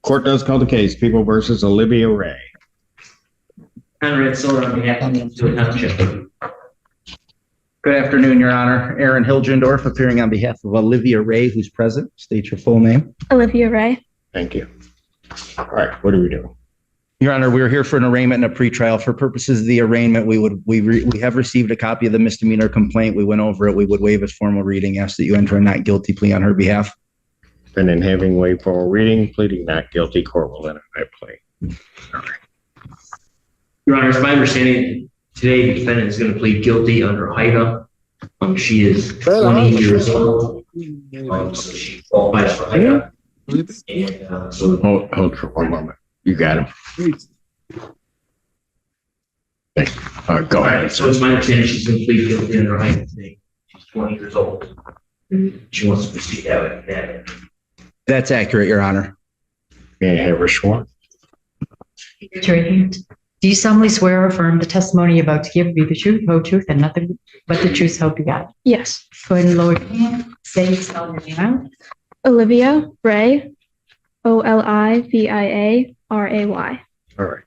Court does call the case, People versus Olivia Ray. Conrad Soder on behalf of the Township. Good afternoon, Your Honor. Aaron Hilgendorf appearing on behalf of Olivia Ray, who's present. State your full name. Olivia Ray. Thank you. All right, what are we doing? Your Honor, we're here for an arraignment and a pretrial. For purposes of the arraignment, we have received a copy of the misdemeanor complaint. We went over it. We would waive its formal reading. Ask that you enter a not guilty plea on her behalf. And then having waived formal reading, pleading not guilty, court will enter that plea. All right. Your Honor, it's my understanding today the defendant is going to plead guilty under HIDA. She is 20 years old. So she qualifies for HIDA. And Hold for one moment. You got him. Go ahead. So it's my understanding she's going to plead guilty under HIDA today. She's 20 years old. She wants to proceed that way. That's accurate, Your Honor. May I have her sworn? Raise your hand. Do you solemnly swear or affirm the testimony you're about to give be the truth, whole truth, and nothing but the truth, help you God? Yes. Go ahead and lower your hand. Say you spell your name out. Olivia Ray. Olivia Ray. All right.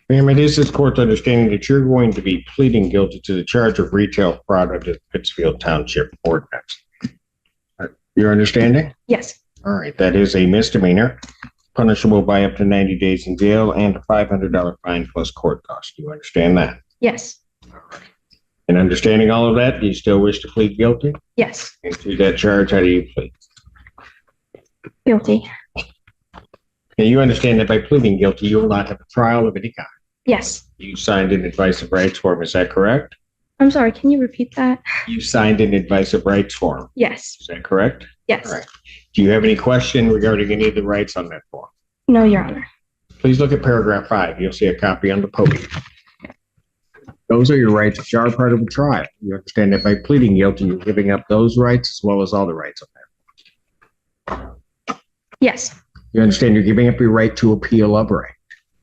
Ma'am, it is this court's understanding that you're going to be pleading guilty to the charge of retail fraud under the Pittsfield Township Ordinance. Your understanding? Yes. All right. That is a misdemeanor, punishable by up to 90 days in jail and a $500 fine plus court costs. Do you understand that? Yes. And understanding all of that, do you still wish to plead guilty? Yes. And to that charge, how do you plead? Guilty. And you understand that by pleading guilty, you will not have a trial of any kind. Yes. You signed an advice of rights form. Is that correct? I'm sorry. Can you repeat that? You signed an advice of rights form. Yes. Is that correct? Yes. All right. Do you have any question regarding any of the rights on that form? No, Your Honor. Please look at paragraph 5. You'll see a copy on the podium. Those are your rights which are part of the trial. You understand that by pleading guilty, you're giving up those rights as well as all the rights on that. Yes. You understand you're giving up your right to appeal of right.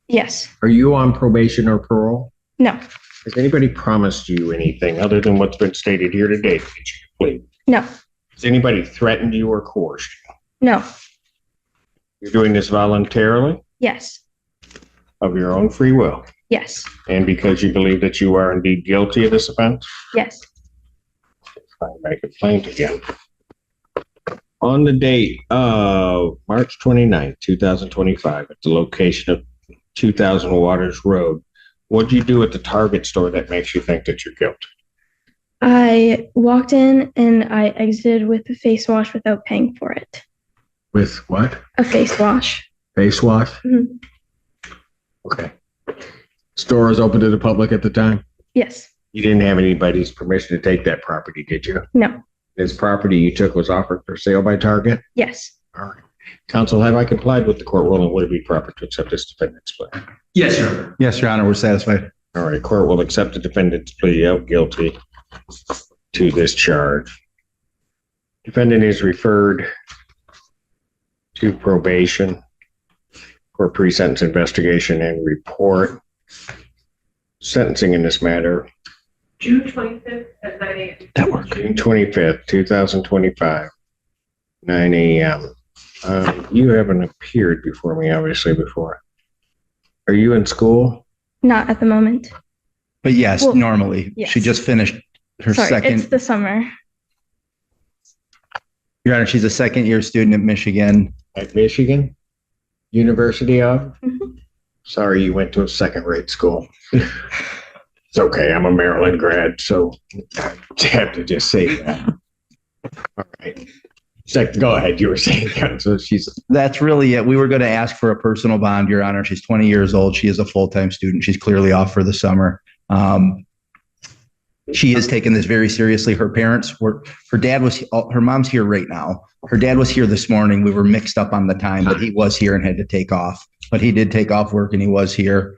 Yes. Are you on probation or parole? No. Has anybody promised you anything other than what's been stated here today to get you to plead? No. Has anybody threatened you or coerced you? No. You're doing this voluntarily? Yes. Of your own free will? Yes. And because you believe that you are indeed guilty of this offense? Yes. I'll make a complaint again. On the date of March 29, 2025, at the location of 2000 Waters Road, what did you do at the Target store that makes you think that you're guilty? I walked in and I exited with a face wash without paying for it. With what? A face wash. Face wash? Mm-hmm. Okay. Store was open to the public at the time? Yes. You didn't have anybody's permission to take that property, did you? No. This property you took was offered for sale by Target? Yes. All right. Counsel, have I complied with the court ruling? Would it be proper to accept this defendant's plea? Yes, Your Honor. Yes, Your Honor, we're satisfied. All right. Court will accept the defendant's plea of guilty to this charge. Defendant is referred to probation for pre-sentence investigation and report. Sentencing in this matter. June 25th at 9 a.m. That works. June 25th, 2025, 9 a.m. You haven't appeared before me, obviously, before. Are you in school? Not at the moment. But yes, Well, normally. yes. She just finished her Sorry, second. it's the summer. Your Honor, she's a second-year student at Michigan. At Michigan? University of? Mm-hmm. Sorry, you went to a second-rate school. It's okay. I'm a Maryland grad, so I have to just say that. All right. Go ahead. You were saying that. So That's really it. We were going to ask for a personal bond, Your Honor. She's 20 years old. She is a full-time student. She's clearly off for the summer. She is taking this very seriously. Her mom's here right now. Her dad was here this morning. We were mixed up on the time, but he was here and had to take off. But he did take off work and he was here.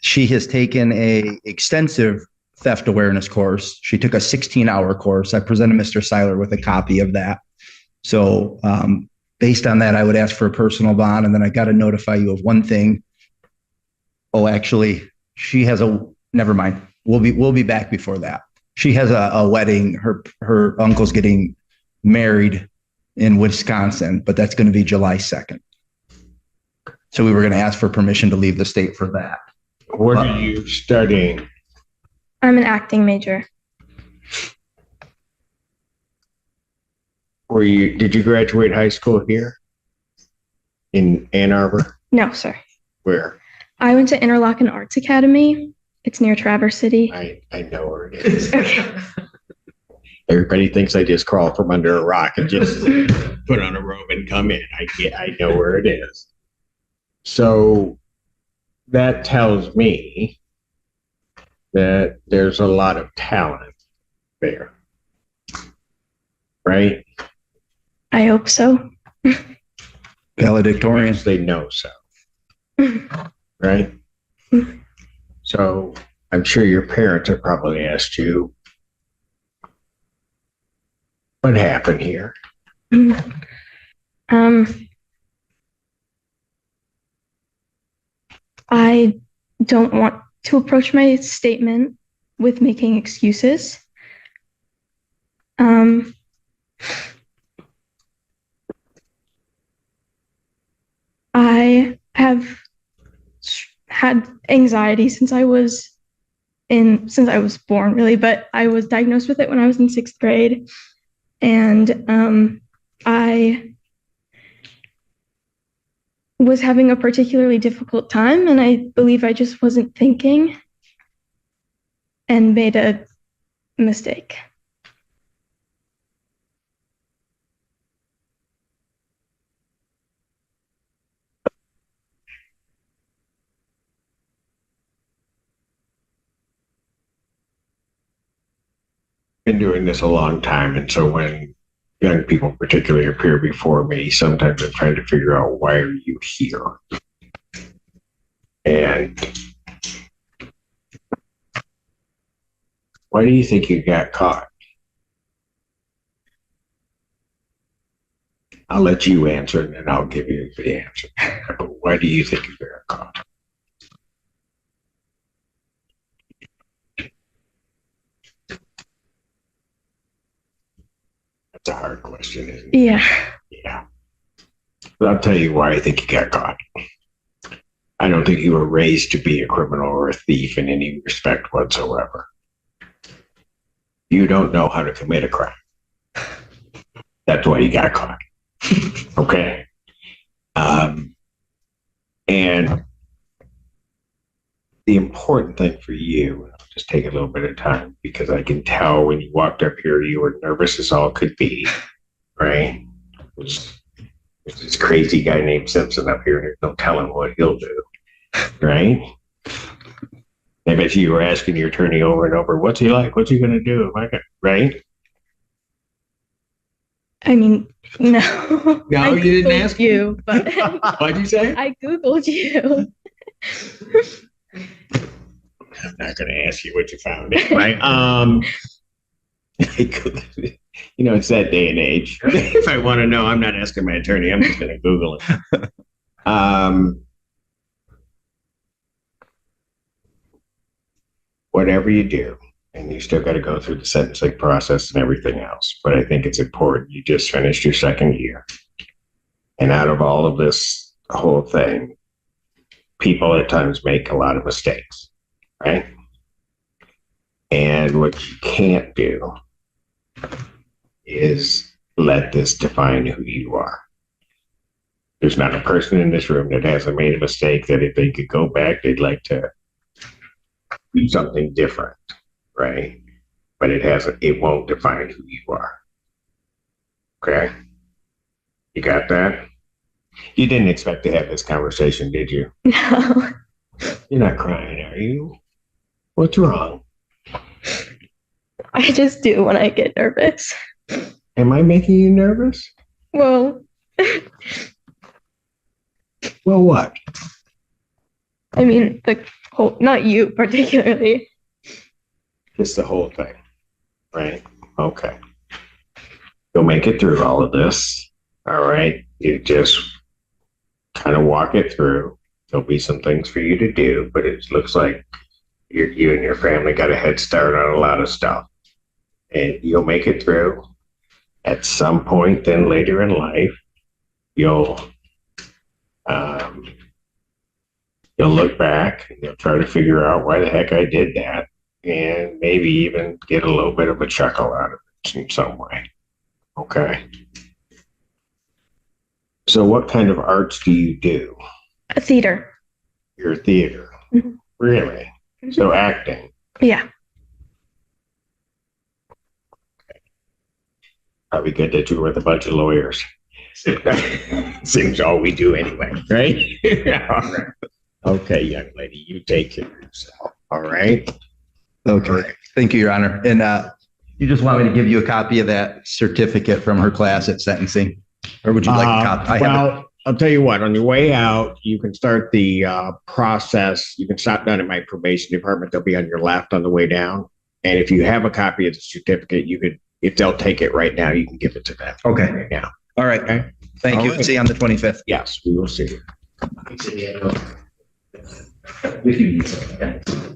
She has taken a extensive theft awareness course. She took a 16-hour course. I presented Mr. Seiler with a copy of that. So based on that, I would ask for a personal bond. And then I got to notify you of one thing. Oh, actually, she has never mind. We'll be back before that. She has a wedding. Her uncle's getting married in Wisconsin, but that's going to be July 2nd. So we were going to ask for permission to leave the state for that. What are you studying? I'm an acting major. Did you graduate high school here in Ann Arbor? No, sir. Where? I went to Interlochen Arts Academy. It's near Traverse City. I know where it is. Everybody thinks I just crawl from under a rock and just put on a robe and come in. I know where it is. So that tells me that there's a lot of talent there, right? I hope so. Valedictorian. They know so, right? So I'm sure your parents have probably asked you, what happened here? I don't want to approach my statement with making excuses. I have had anxiety since I was born, really, but I was diagnosed with it when I was in 6th grade. And I was having a particularly difficult time, and I believe I just wasn't thinking and made a mistake. Been doing this a long time, and so when young people particularly appear before me, sometimes I'm trying to figure out, why are you here? And why do you think you got caught? I'll let you answer, and then I'll give you the answer. But why do you think you got caught? That's a hard question, isn't it? Yeah. Yeah. But I'll tell you why I think you got caught. I don't think you were raised to be a criminal or a thief in any respect whatsoever. You don't know how to commit a crime. That's why you got caught. Okay. And the important thing for you, I'll just take a little bit of time, because I can tell when you walked up here, you were nervous as all could be, right? There's this crazy guy named Simpson up here, and there's no telling what he'll do, right? I bet you were asking your attorney over and over, what's he like? What's he going to do? Right? I mean, no. No, I you didn't Googled ask you, but What'd you say? I Googled you. I'm not going to ask you what you found, right? You know, it's that day and age. If I want to know, I'm not asking my attorney. I'm just going to Google it. Whatever you do, and you still got to go through the sentencing process and everything else, but I think it's important. You just finished your 2nd year. And out of all of this whole thing, people at times make a lot of mistakes, right? And what you can't do is let this define who you are. There's not a person in this room that hasn't made a mistake that if they could go back, they'd like to do something different, right? But it won't define who you are. Okay? You got that? You didn't expect to have this conversation, did you? No. You're not crying, are you? What's wrong? I just do when I get nervous. Am I making you nervous? Well, Well, what? I mean, the whole, not you particularly. Just the whole thing, right? Okay. You'll make it through all of this, all right? You just kind of walk it through. There'll be some things for you to do, but it looks like you and your family got a head start on a lot of stuff. And you'll make it through. at some point then later in life, you'll look back and you'll try to figure out why the heck I did that, and maybe even get a little bit of a chuckle out of it in some way. Okay. So what kind of arts do you do? A theater. Your theater. Mhm. Really? So acting. Yeah. Probably good that you're with a bunch of lawyers. Seems all we do anyway, right? All right. Okay, young lady, you take care of yourself. All right. Okay. Thank you, Your Honor. And you just want me to give you a copy of that certificate from her class at sentencing? Or would you like a copy? Well, I'll tell you what, on your way out, you can start the process. You can stop down at my probation department. They'll be on your left on the way down. And if you have a copy of the certificate, you could, if they'll take it right now, you can give it to them. Okay. Right now. All right. Okay. Thank All you. right. See you on the 25th. Yes, we will see you. We can use it.